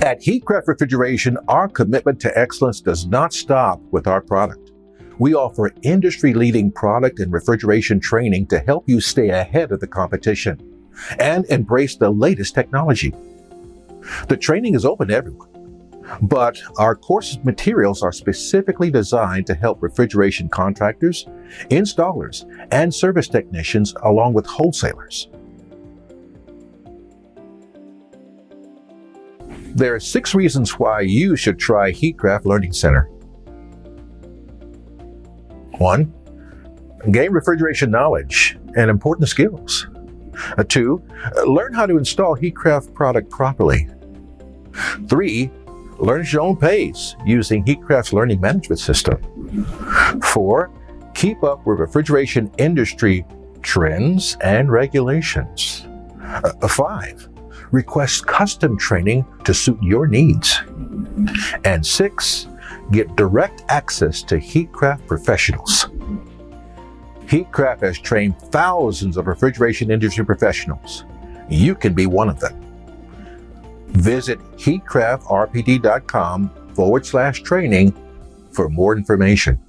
At Heatcraft Refrigeration, our commitment to excellence does not stop with our product. We offer industry-leading product and refrigeration training to help you stay ahead of the competition and embrace the latest technology. The training is open to everyone, but our course materials are specifically designed to help refrigeration contractors, installers, and service technicians along with wholesalers. There are 6 reasons why you should try Heatcraft Learning Center. 1. Gain refrigeration knowledge and important skills. 2. Learn how to install Heatcraft product properly. 3. Learn at your own pace using Heatcraft's learning management system. 4. Keep up with refrigeration industry trends and regulations. 5. Request custom training to suit your needs. And 6. Get direct access to Heatcraft professionals. Heatcraft has trained thousands of refrigeration industry professionals. You can be one of them. Visit heatcraftrpd.com/training for more information.